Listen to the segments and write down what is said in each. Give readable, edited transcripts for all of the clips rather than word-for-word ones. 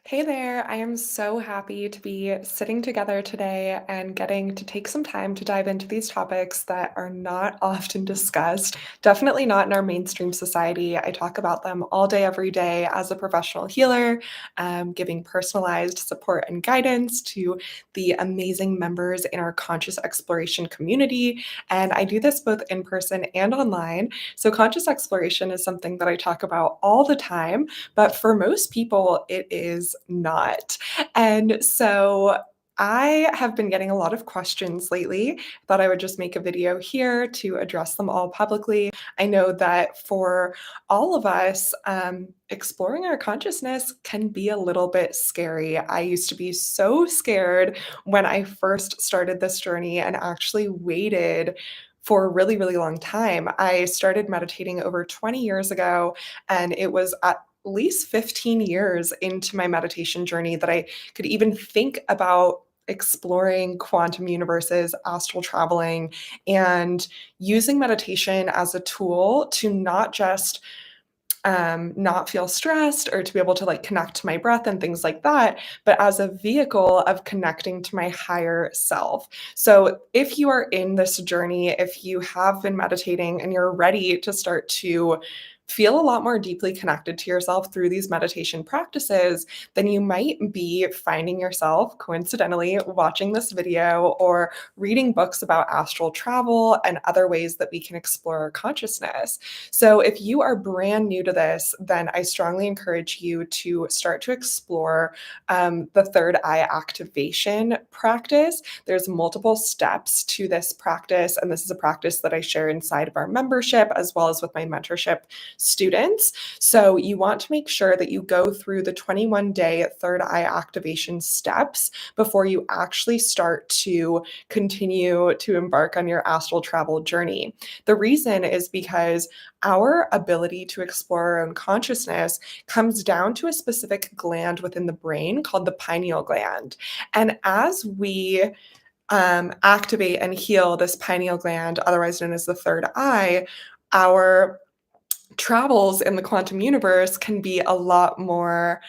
Hey there, I am so happy to be sitting together today and getting to take some time to dive into these topics that are not often discussed. Definitely not in our mainstream society. I talk about them all day, every day as a professional healer, giving personalized support and guidance to the amazing members in our conscious exploration community. And I do this both in person and online. So, conscious exploration is something that I talk about all the time, but for most people, it is not. And so I have been getting a lot of questions lately. Thought I would just make a video here to address them all publicly. I know that for all of us, exploring our consciousness can be a little bit scary. I used to be so scared when I first started this journey and actually waited for a really, really long time. I started meditating over 20 years ago, and it was at least 15 years into my meditation journey that I could even think about exploring quantum universes, astral traveling, and using meditation as a tool to not just not feel stressed or to be able to like connect to my breath and things like that, but as a vehicle of connecting to my higher self. So, if you are in this journey, if you have been meditating and you're ready to start to feel a lot more deeply connected to yourself through these meditation practices, then you might be finding yourself coincidentally watching this video or reading books about astral travel and other ways that we can explore our consciousness. So, if you are brand new to this, then I strongly encourage you to start to explore the third eye activation practice. There's multiple steps to this practice, and this is a practice that I share inside of our membership as well as with my mentorship students. So, you want to make sure that you go through the 21-day third eye activation steps before you actually start to continue to embark on your astral travel journey. The reason is because our ability to explore our own consciousness comes down to a specific gland within the brain called the pineal gland. And as we activate and heal this pineal gland, otherwise known as the third eye, our travels in the quantum universe can be a lot more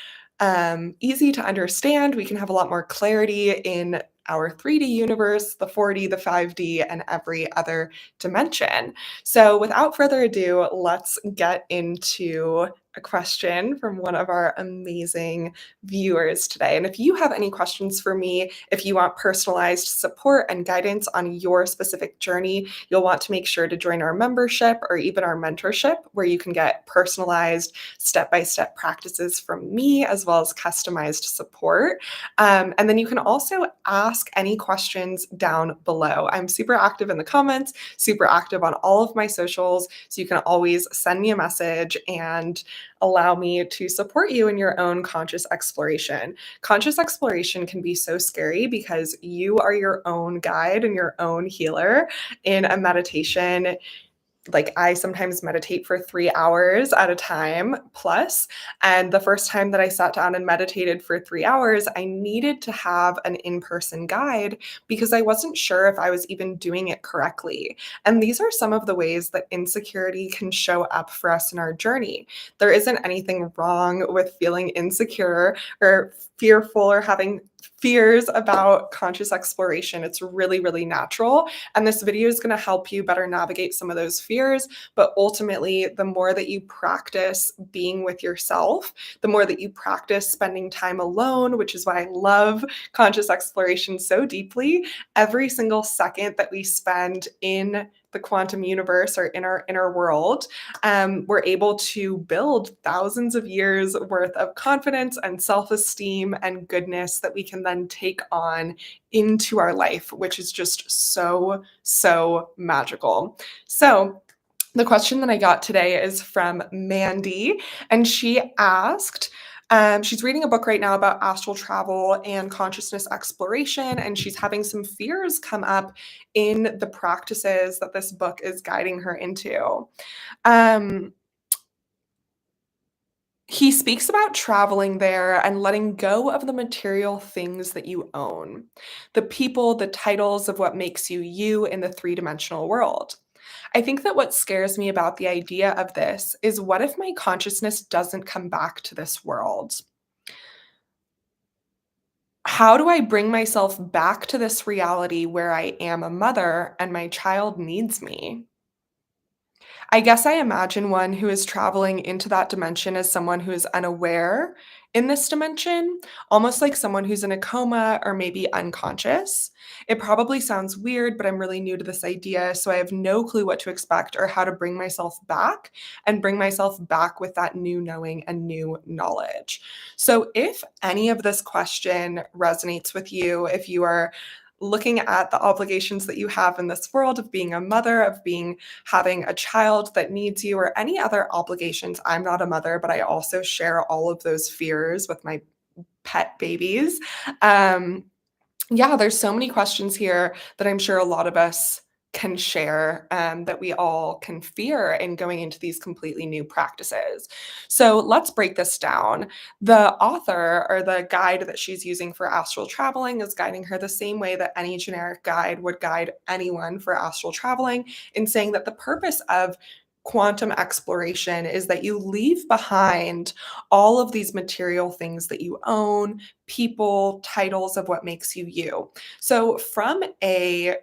easy to understand. We can have a lot more clarity in our 3D universe, the 4D, the 5D, and every other dimension. So, without further ado, let's get into a question from one of our amazing viewers today. And if you have any questions for me, if you want personalized support and guidance on your specific journey, you'll want to make sure to join our membership or even our mentorship, where you can get personalized step-by-step practices from me as well as customized support. And then you can also ask any questions down below. I'm super active in the comments, super active on all of my socials, so you can always send me a message and allow me to support you in your own conscious exploration. Conscious exploration can be so scary because you are your own guide and your own healer in a meditation. Like, I sometimes meditate for 3 hours at a time plus, and the first time that I sat down and meditated for 3 hours, I needed to have an in-person guide because I wasn't sure if I was even doing it correctly. And these are some of the ways that insecurity can show up for us in our journey. There isn't anything wrong with feeling insecure or fearful or having fears about conscious exploration. It's really, really natural. And this video is going to help you better navigate some of those fears. But ultimately, the more that you practice being with yourself, the more that you practice spending time alone, which is why I love conscious exploration so deeply. Every single second that we spend in the quantum universe or in our inner world, we're able to build thousands of years worth of confidence and self-esteem and goodness that we can then take on into our life, which is just so, so magical. So, the question that I got today is from Mandy, and she asked, she's reading a book right now about astral travel and consciousness exploration, and she's having some fears come up in the practices that this book is guiding her into. Um, he speaks about traveling there and letting go of the material things that you own, the people, the titles of what makes you you in the three-dimensional world. I think that what scares me about the idea of this is, what if my consciousness doesn't come back to this world? How do I bring myself back to this reality where I am a mother and my child needs me? I guess I imagine one who is traveling into that dimension as someone who is unaware in this dimension, almost like someone who's in a coma or maybe unconscious. It probably sounds weird, but I'm really new to this idea, so I have no clue what to expect or how to bring myself back and bring myself back with that new knowing and new knowledge. So, if any of this question resonates with you, if you are looking at the obligations that you have in this world of being a mother, of being having a child that needs you, or any other obligations. I'm not a mother, but I also share all of those fears with my pet babies. Um, yeah, there's so many questions here that I'm sure a lot of us can share, that we all can fear in going into these completely new practices. So let's break this down. The author or the guide that she's using for astral traveling is guiding her the same way that any generic guide would guide anyone for astral traveling, in saying that the purpose of quantum exploration is that you leave behind all of these material things that you own, people, titles of what makes you you. So, from a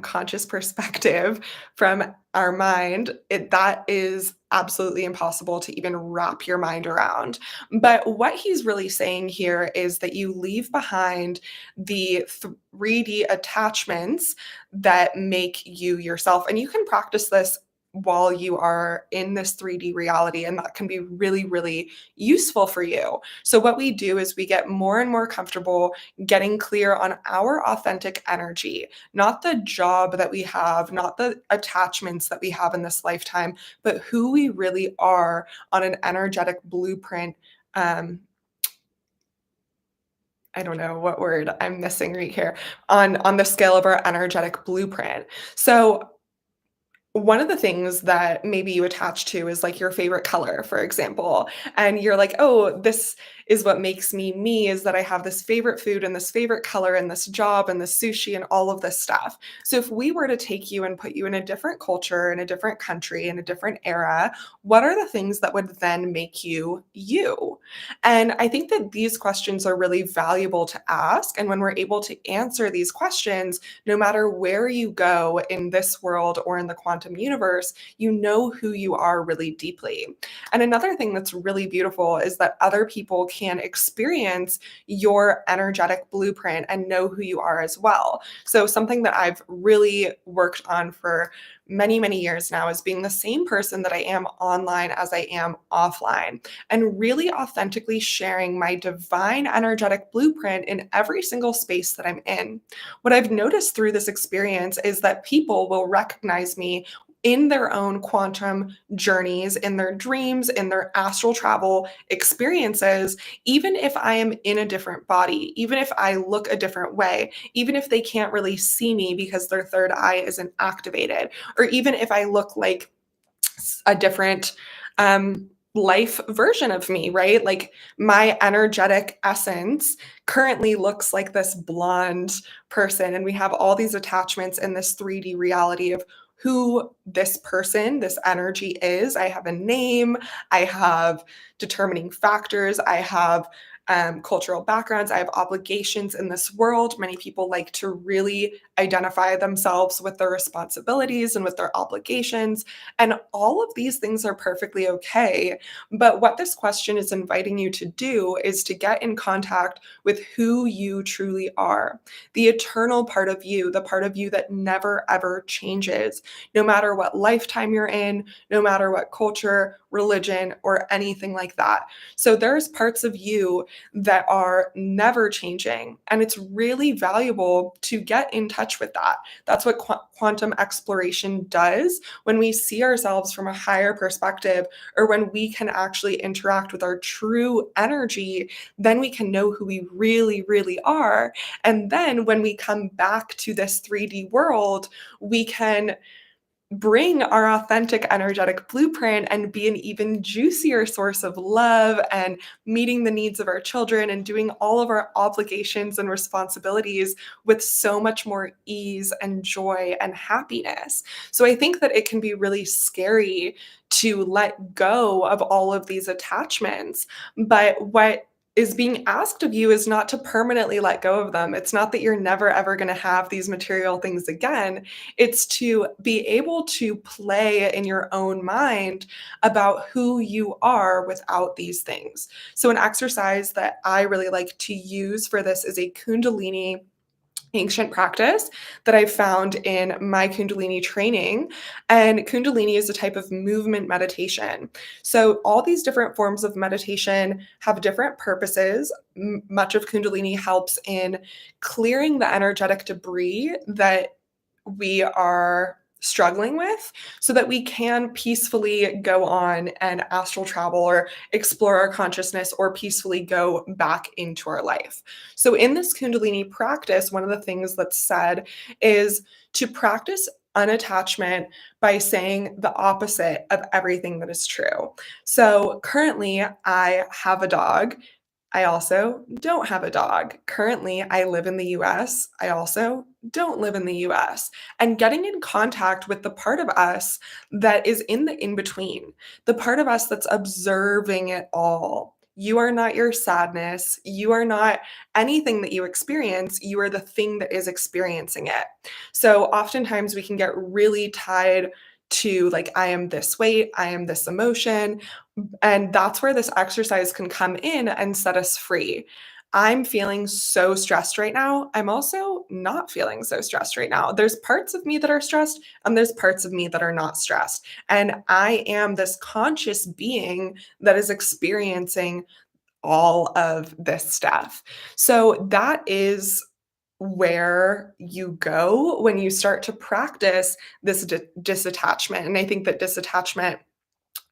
conscious perspective, from our mind, that is absolutely impossible to even wrap your mind around. But what he's really saying here is that you leave behind the 3D attachments that make you yourself. And you can practice this while you are in this 3D reality, and that can be really, really useful for you. So, what we do is we get more and more comfortable getting clear on our authentic energy, not the job that we have, not the attachments that we have in this lifetime, but who we really are on an energetic blueprint. Um, I don't know what word I'm missing right here, on the scale of our energetic blueprint. So one of the things that maybe you attach to is like your favorite color, for example. And you're like, oh, this is what makes me me, is that I have this favorite food and this favorite color and this job and this sushi and all of this stuff. So if we were to take you and put you in a different culture, in a different country, in a different era, what are the things that would then make you you? And I think that these questions are really valuable to ask. And when we're able to answer these questions, no matter where you go in this world or in the quantum universe, you know who you are really deeply. And another thing that's really beautiful is that other people can experience your energetic blueprint and know who you are as well. So, something that I've really worked on for many, many years now is being the same person that I am online as I am offline, and really authentically sharing my divine energetic blueprint in every single space that I'm in. What I've noticed through this experience is that people will recognize me in their own quantum journeys, in their dreams, in their astral travel experiences, even if I am in a different body, even if I look a different way, even if they can't really see me because their third eye isn't activated, or even if I look like a different life version of me, right? Like my energetic essence currently looks like this blonde person, and we have all these attachments in this 3D reality of who this person, this energy is. I have a name, I have determining factors, I have cultural backgrounds, I have obligations in this world. Many people like to really identify themselves with their responsibilities and with their obligations. And all of these things are perfectly okay. But what this question is inviting you to do is to get in contact with who you truly are, the eternal part of you, the part of you that never ever changes, no matter what lifetime you're in, no matter what culture, religion, or anything like that. So there's parts of you that are never changing. And it's really valuable to get in touch with that. That's what quantum exploration does. When we see ourselves from a higher perspective, or when we can actually interact with our true energy, then we can know who we really, really are. And then when we come back to this 3D world, we can bring our authentic energetic blueprint and be an even juicier source of love and meeting the needs of our children and doing all of our obligations and responsibilities with so much more ease and joy and happiness. So I think that it can be really scary to let go of all of these attachments. But what is being asked of you is not to permanently let go of them. It's not that you're never ever going to have these material things again. It's to be able to play in your own mind about who you are without these things. So, an exercise that I really like to use for this is a Kundalini ancient practice that I found in my Kundalini training. And Kundalini is a type of movement meditation. So, all these different forms of meditation have different purposes. Much of Kundalini helps in clearing the energetic debris that we are struggling with so that we can peacefully go on and astral travel or explore our consciousness or peacefully go back into our life. So, in this Kundalini practice, one of the things that's said is to practice unattachment by saying the opposite of everything that is true. So, currently, I have a dog. I also don't have a dog. Currently, I live in the US. I also don't live in the US. And getting in contact with the part of us that is in the in between, the part of us that's observing it all. You are not your sadness. You are not anything that you experience. You are the thing that is experiencing it. So oftentimes we can get really tied to, like, I am this weight, I am this emotion, and that's where this exercise can come in and set us free. I'm feeling so stressed right now. I'm also not feeling so stressed right now. There's parts of me that are stressed, and there's parts of me that are not stressed. And I am this conscious being that is experiencing all of this stuff. So that is where you go when you start to practice this disattachment. And I think that disattachment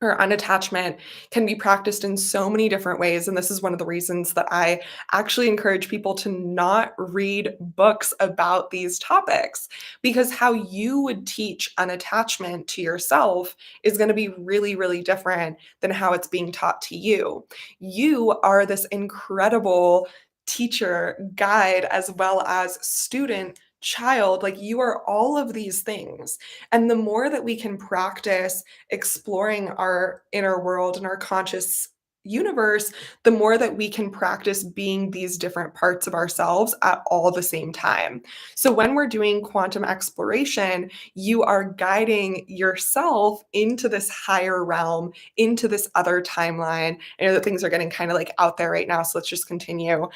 or unattachment can be practiced in so many different ways. And this is one of the reasons that I actually encourage people to not read books about these topics, because how you would teach unattachment to yourself is going to be really, really different than how it's being taught to you. You are this incredible teacher, guide, as well as student. Child, like, you are all of these things. And the more that we can practice exploring our inner world and our conscious universe, the more that we can practice being these different parts of ourselves at all the same time. So when we're doing quantum exploration, you are guiding yourself into this higher realm, into this other timeline. I know that things are getting kind of like out there right now, so let's just continue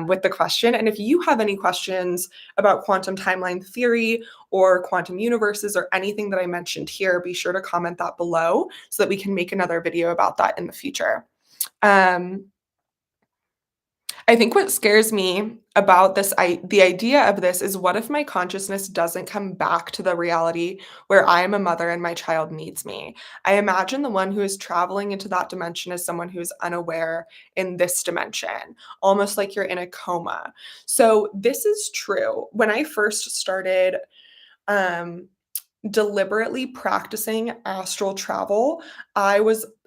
with the question. And if you have any questions about quantum timeline theory or quantum universes or anything that I mentioned here, be sure to comment that below so that we can make another video about that in the future. Um, I think what scares me about the idea of this is, what if my consciousness doesn't come back to the reality where I am a mother and my child needs me? I imagine the one who is traveling into that dimension is someone who is unaware in this dimension, almost like you're in a coma. So this is true. When I first started um, deliberately practicing astral travel,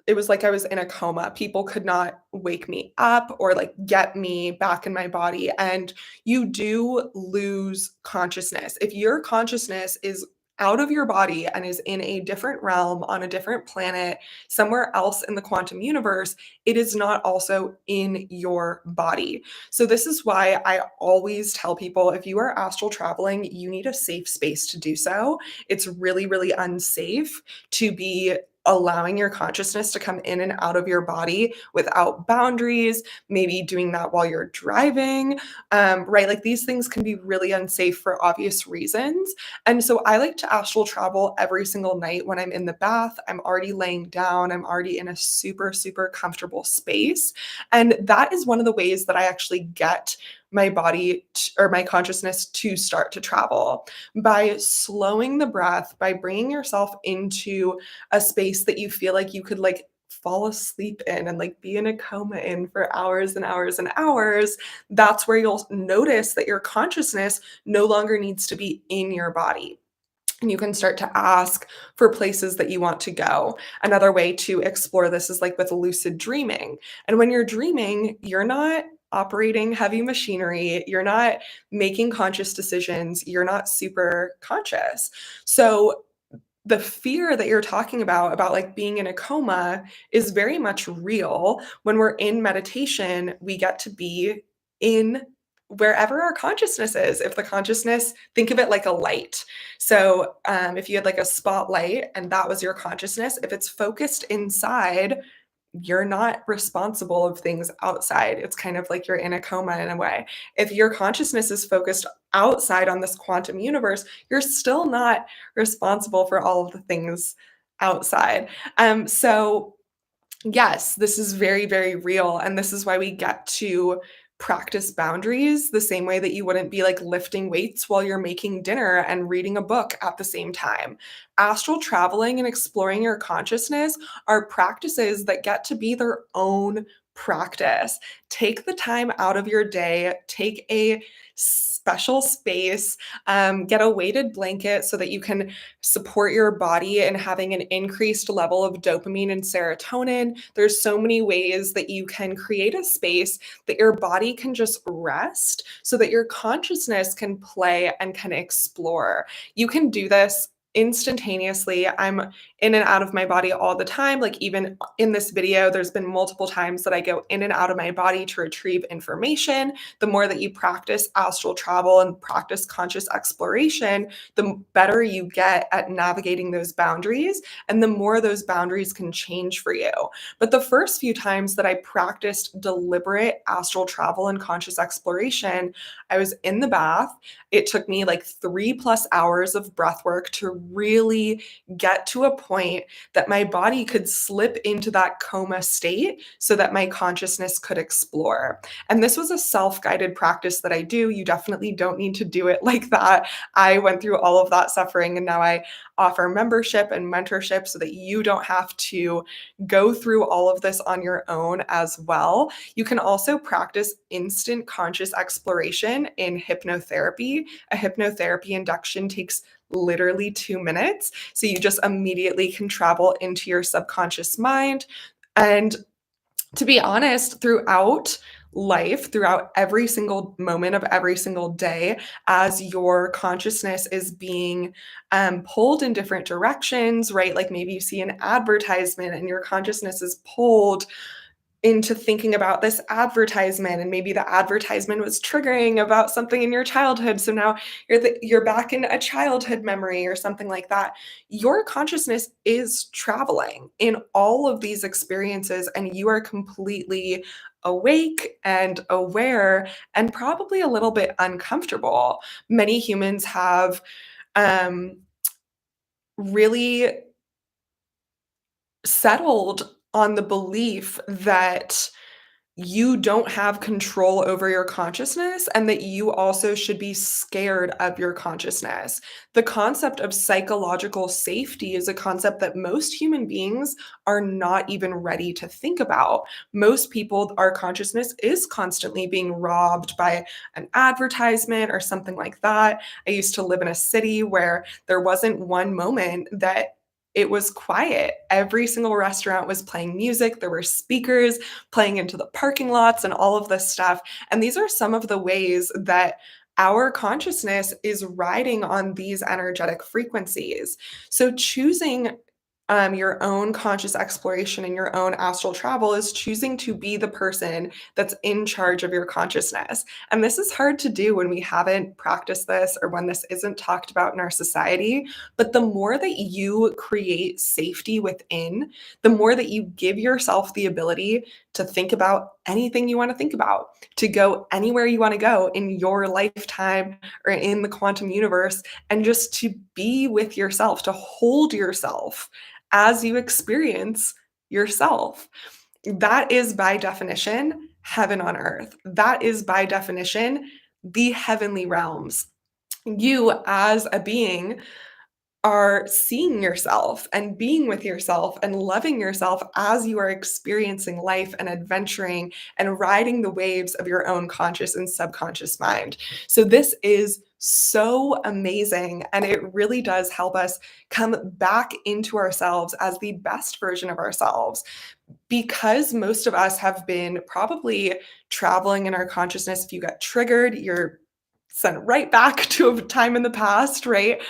it was like I was in a coma. People could not wake me up or like get me back in my body. And you do lose consciousness. If your consciousness is out of your body and is in a different realm, on a different planet, somewhere else in the quantum universe, it is not also in your body. So, this is why I always tell people, if you are astral traveling, you need a safe space to do so. It's really, really unsafe to be allowing your consciousness to come in and out of your body without boundaries, maybe doing that while you're driving, right? Like, these things can be really unsafe for obvious reasons. And so I like to astral travel every single night when I'm in the bath. I'm already laying down, I'm already in a super, super comfortable space. And that is one of the ways that I actually get my body or my consciousness to start to travel, by slowing the breath, by bringing yourself into a space that you feel like you could like fall asleep in and like be in a coma in for hours and hours and hours. That's where you'll notice that your consciousness no longer needs to be in your body. And you can start to ask for places that you want to go. Another way to explore this is like with lucid dreaming. And when you're dreaming, you're not operating heavy machinery, you're not making conscious decisions, you're not super conscious. So the fear that you're talking about like being in a coma is very much real. When we're in meditation, we get to be in wherever our consciousness is. If the consciousness, think of it like a light. So if you had like a spotlight and that was your consciousness, if it's focused inside, you're not responsible of things outside. It's kind of like you're in a coma in a way. If your consciousness is focused outside on this quantum universe, you're still not responsible for all of the things outside. So yes, this is very, very real. And this is why we get to practice boundaries the same way that you wouldn't be like lifting weights while you're making dinner and reading a book at the same time. Astral traveling and exploring your consciousness are practices that get to be their own practice. Take the time out of your day, take a special space, get a weighted blanket so that you can support your body in having an increased level of dopamine and serotonin. There's so many ways that you can create a space that your body can just rest so that your consciousness can play and can explore. You can do this instantaneously. I'm in and out of my body all the time. Like even in this video, there's been multiple times that I go in and out of my body to retrieve information. The more that you practice astral travel and practice conscious exploration, the better you get at navigating those boundaries and the more those boundaries can change for you. But the first few times that I practiced deliberate astral travel and conscious exploration, I was in the bath. It took me like 3+ hours of breath work to really get to a point that my body could slip into that coma state so that my consciousness could explore. And this was a self-guided practice that I do. You definitely don't need to do it like that. I went through all of that suffering and now I offer membership and mentorship so that you don't have to go through all of this on your own as well. You can also practice instant conscious exploration in hypnotherapy. A hypnotherapy induction takes literally 2 minutes. So you just immediately can travel into your subconscious mind. And to be honest, throughout life, throughout every single moment of every single day, as your consciousness is being pulled in different directions, right? Like maybe you see an advertisement and your consciousness is pulled into thinking about this advertisement and maybe the advertisement was triggering about something in your childhood, so now you're back in a childhood memory or something like that. Your consciousness is traveling in all of these experiences and you are completely awake and aware and probably a little bit uncomfortable. Many humans have um, really settled on the belief that you don't have control over your consciousness and that you also should be scared of your consciousness. The concept of psychological safety is a concept that most human beings are not even ready to think about. Most people, our consciousness is constantly being robbed by an advertisement or something like that. I used to live in a city where there wasn't one moment that it was quiet. Every single restaurant was playing music. There were speakers playing into the parking lots and all of this stuff. And these are some of the ways that our consciousness is riding on these energetic frequencies. So choosing your own conscious exploration and your own astral travel is choosing to be the person that's in charge of your consciousness. And this is hard to do when we haven't practiced this or when this isn't talked about in our society. But the more that you create safety within, the more that you give yourself the ability to think about anything you want to think about, to go anywhere you want to go in your lifetime or in the quantum universe, and just to be with yourself, to hold yourself as you experience yourself. That is by definition heaven on earth. That is by definition the heavenly realms. You as a being are seeing yourself and being with yourself and loving yourself as you are experiencing life and adventuring and riding the waves of your own conscious and subconscious mind. So, this is so amazing. And it really does help us come back into ourselves as the best version of ourselves. Because most of us have been probably traveling in our consciousness. If you got triggered, you're sent right back to a time in the past, right?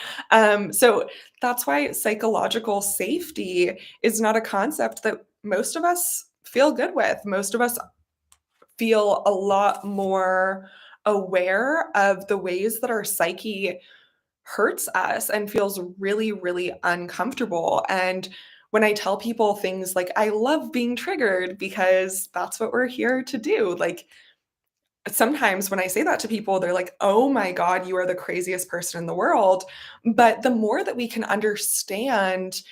So that's why psychological safety is not a concept that most of us feel good with. Most of us feel a lot more aware of the ways that our psyche hurts us and feels really, really uncomfortable. And when I tell people things like, I love being triggered because that's what we're here to do, like sometimes when I say that to people, they're like, oh my God, you are the craziest person in the world. But the more that we can understand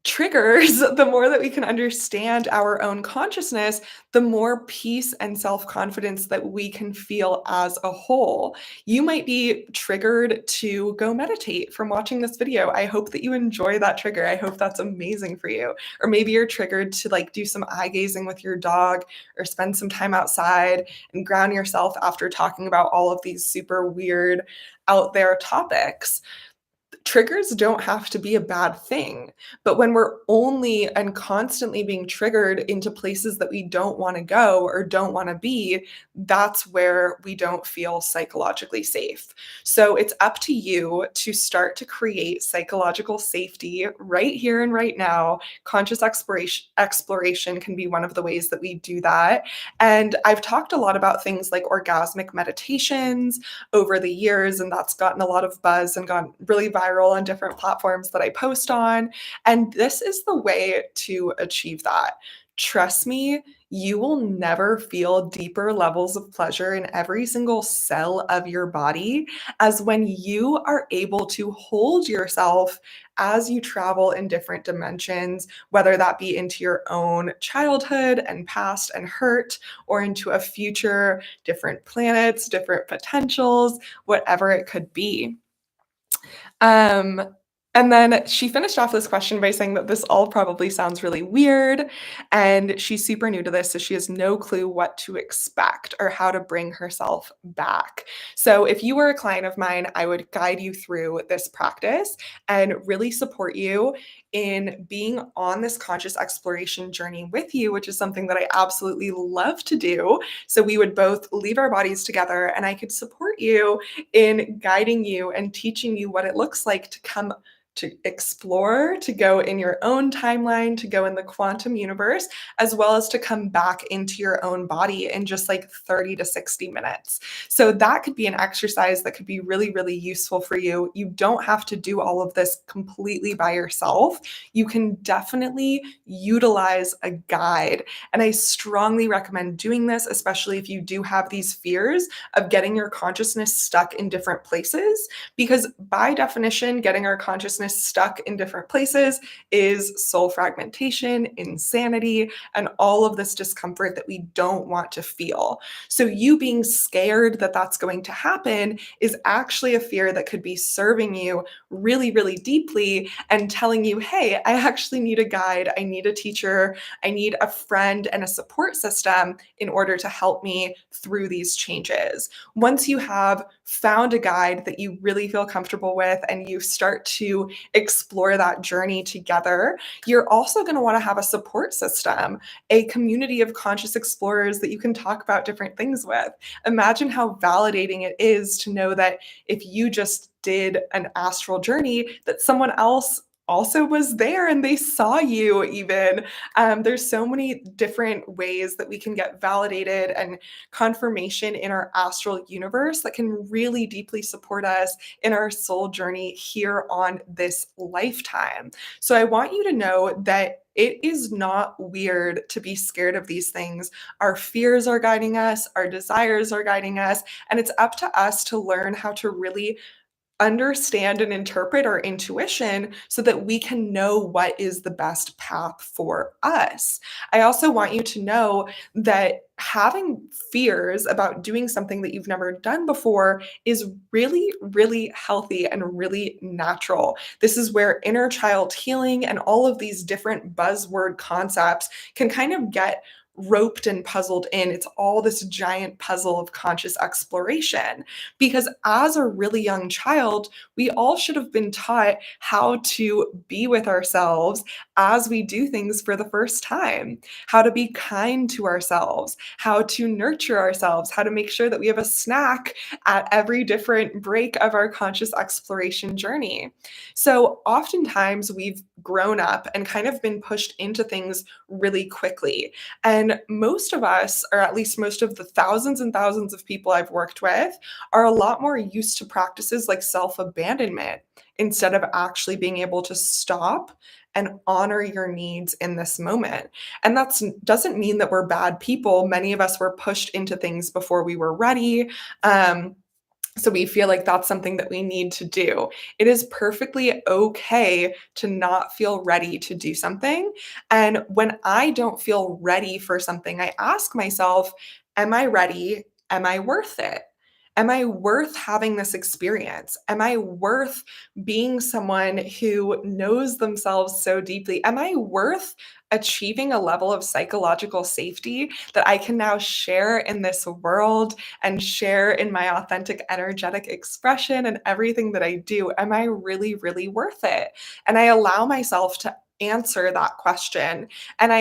triggers, the more that we can understand our own consciousness, the more peace and self confidence that we can feel as a whole. You might be triggered to go meditate from watching this video. I hope that you enjoy that trigger. I hope that's amazing for you. Or maybe you're triggered to like do some eye gazing with your dog or spend some time outside and ground yourself after talking about all of these super weird out there topics. Triggers don't have to be a bad thing. But when we're only and constantly being triggered into places that we don't want to go or don't want to be, that's where we don't feel psychologically safe. So it's up to you to start to create psychological safety right here and right now. Conscious exploration can be one of the ways that we do that. And I've talked a lot about things like orgasmic meditations over the years, and that's gotten a lot of buzz and gone really viral on different platforms that I post on. And this is the way to achieve that. Trust me, you will never feel deeper levels of pleasure in every single cell of your body as when you are able to hold yourself as you travel in different dimensions, whether that be into your own childhood and past and hurt, or into a future, different planets, different potentials, whatever it could be. Um, and then she finished off this question by saying that this all probably sounds really weird, and she's super new to this, so she has no clue what to expect or how to bring herself back. So, if you were a client of mine, I would guide you through this practice and really support you in being on this conscious exploration journey with you, which is something that I absolutely love to do. So, we would both leave our bodies together, and I could support you in guiding you and teaching you what it looks like to come to explore, to go in your own timeline, to go in the quantum universe, as well as to come back into your own body in just like 30 to 60 minutes. So that could be an exercise that could be really, really useful for you. You don't have to do all of this completely by yourself. You can definitely utilize a guide. And I strongly recommend doing this, especially if you do have these fears of getting your consciousness stuck in different places, because by definition, getting our consciousness stuck in different places is soul fragmentation, insanity, and all of this discomfort that we don't want to feel. So, you being scared that that's going to happen is actually a fear that could be serving you really, really deeply and telling you, hey, I actually need a guide, I need a teacher, I need a friend and a support system in order to help me through these changes. Once you have found a guide that you really feel comfortable with and you start to explore that journey together, you're also going to want to have a support system, a community of conscious explorers that you can talk about different things with. Imagine how validating it is to know that if you just did an astral journey, that someone else also was there and they saw you even. There's so many different ways that we can get validated and confirmation in our astral universe that can really deeply support us in our soul journey here on this lifetime. So I want you to know that it is not weird to be scared of these things. Our fears are guiding us, our desires are guiding us, and it's up to us to learn how to really understand and interpret our intuition so that we can know what is the best path for us. I also want you to know that having fears about doing something that you've never done before is really, really healthy and really natural. This is where inner child healing and all of these different buzzword concepts can kind of get roped and puzzled in. It's all this giant puzzle of conscious exploration. Because as a really young child, we all should have been taught how to be with ourselves as we do things for the first time, how to be kind to ourselves, how to nurture ourselves, how to make sure that we have a snack at every different break of our conscious exploration journey. So oftentimes we've grown up and kind of been pushed into things really quickly. And most of us, or at least most of the thousands and thousands of people I've worked with, are a lot more used to practices like self abandonment instead of actually being able to stop and honor your needs in this moment. And that doesn't mean that we're bad people. Many of us were pushed into things before we were ready. So we feel like that's something that we need to do. It is perfectly okay to not feel ready to do something. And when I don't feel ready for something, I ask myself, am I ready? Am I worth it? Am I worth having this experience? Am I worth being someone who knows themselves so deeply? Am I worth achieving a level of psychological safety that I can now share in this world and share in my authentic energetic expression and everything that I do? Am I really, really worth it? And I allow myself to answer that question. And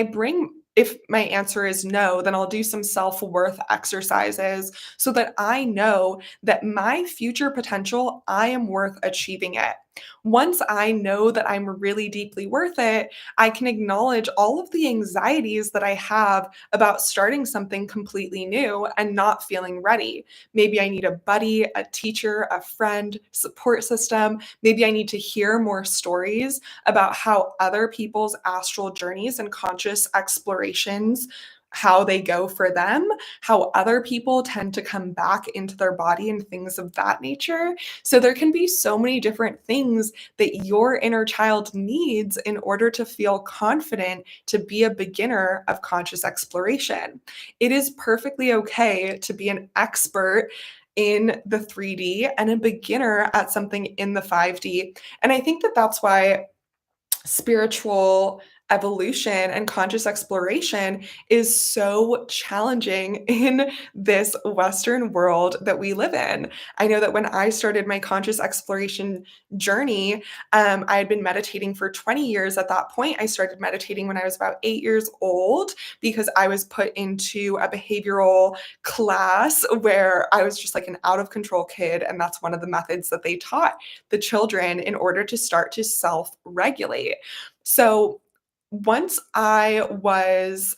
if my answer is no, then I'll do some self worth exercises so that I know that my future potential, I am worth achieving it. Once I know that I'm really deeply worth it, I can acknowledge all of the anxieties that I have about starting something completely new and not feeling ready. Maybe I need a buddy, a teacher, a friend, support system. Maybe I need to hear more stories about how other people's astral journeys and conscious explorations, how they go for them, how other people tend to come back into their body and things of that nature. So there can be so many different things that your inner child needs in order to feel confident to be a beginner of conscious exploration. It is perfectly okay to be an expert in the 3D and a beginner at something in the 5D. And I think that that's why spiritual evolution and conscious exploration is so challenging in this Western world that we live in. I know that when I started my conscious exploration journey, I had been meditating for 20 years. At that point, I started meditating when I was about 8 years old because I was put into a behavioral class where I was just like an out of control kid. And that's one of the methods that they taught the children in order to start to self regulate. So once I was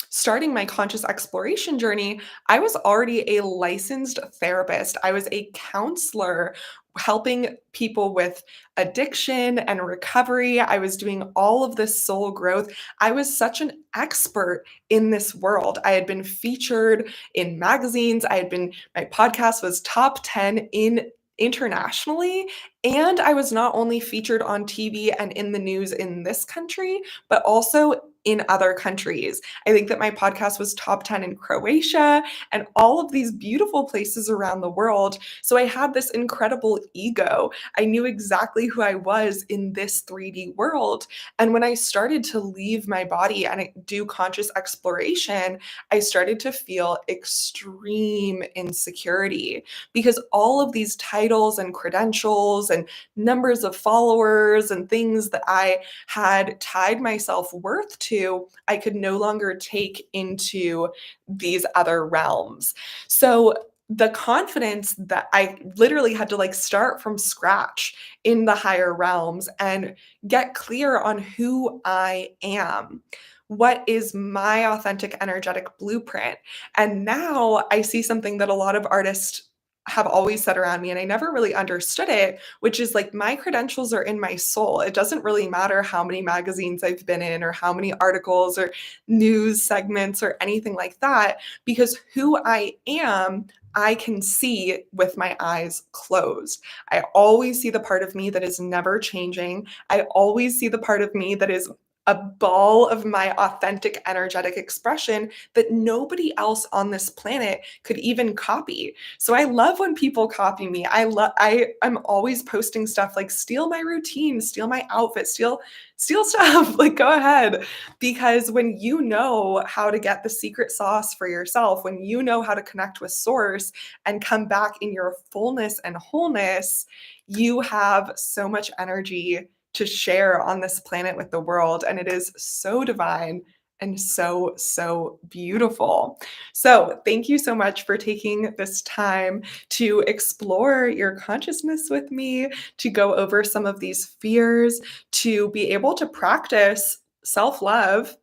starting my conscious exploration journey, I was already a licensed therapist. I was a counselor helping people with addiction and recovery. I was doing all of this soul growth. I was such an expert in this world. I had been featured in magazines. My podcast was top 10 in internationally, and I was not only featured on TV and in the news in this country, but also in other countries. I think that my podcast was top 10 in Croatia and all of these beautiful places around the world. So I had this incredible ego. I knew exactly who I was in this 3D world. And when I started to leave my body and do conscious exploration, I started to feel extreme insecurity because all of these titles and credentials and numbers of followers and things that I had tied my self-worth to, I could no longer take into these other realms. So the confidence that I literally had to like start from scratch in the higher realms and get clear on who I am. What is my authentic energetic blueprint? And now I see something that a lot of artists have always said around me, and I never really understood it, which is like my credentials are in my soul. It doesn't really matter how many magazines I've been in or how many articles or news segments or anything like that, because who I am, I can see with my eyes closed. I always see the part of me that is never changing. I always see the part of me that is a ball of my authentic energetic expression that nobody else on this planet could even copy. So I love when people copy me. I'm always posting stuff like steal my routine, steal my outfit, steal stuff. Like go ahead. Because when you know how to get the secret sauce for yourself, when you know how to connect with source and come back in your fullness and wholeness, you have so much energy to share on this planet with the world. And it is so divine and so, so beautiful. So, thank you so much for taking this time to explore your consciousness with me, to go over some of these fears, to be able to practice self love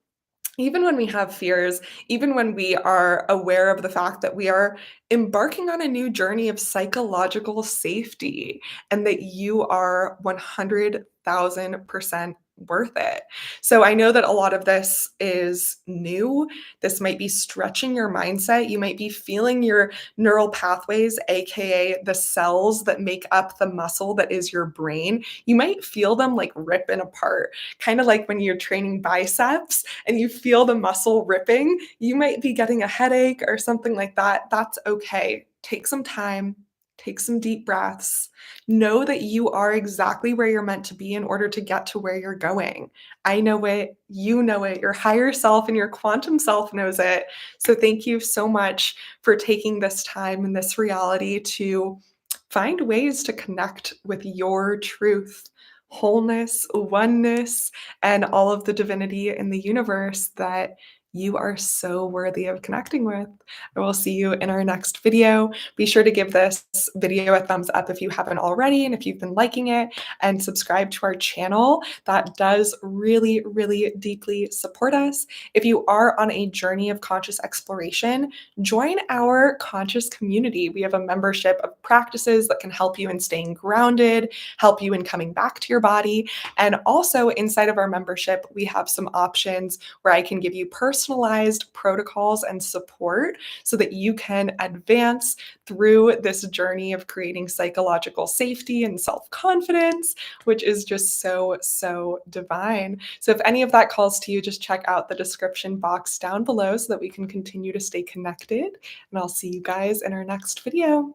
even when we have fears, even when we are aware of the fact that we are embarking on a new journey of psychological safety and that you are 100,000% worth it. So I know that a lot of this is new. This might be stretching your mindset. You might be feeling your neural pathways, AKA the cells that make up the muscle that is your brain. You might feel them like ripping apart, kind of like when you're training biceps and you feel the muscle ripping, you might be getting a headache or something like that. That's okay. Take some time, take some deep breaths. Know that you are exactly where you're meant to be in order to get to where you're going. I know it, you know it, your higher self and your quantum self knows it. So thank you so much for taking this time and this reality to find ways to connect with your truth, wholeness, oneness, and all of the divinity in the universe that you are so worthy of connecting with. I will see you in our next video. Be sure to give this video a thumbs up if you haven't already and if you've been liking it, and subscribe to our channel. That does really, really deeply support us. If you are on a journey of conscious exploration, join our conscious community. We have a membership of practices that can help you in staying grounded, help you in coming back to your body. And also inside of our membership, we have some options where I can give you personalized protocols and support so that you can advance through this journey of creating psychological safety and self-confidence, which is just so, so divine. So if any of that calls to you, just check out the description box down below so that we can continue to stay connected. And I'll see you guys in our next video.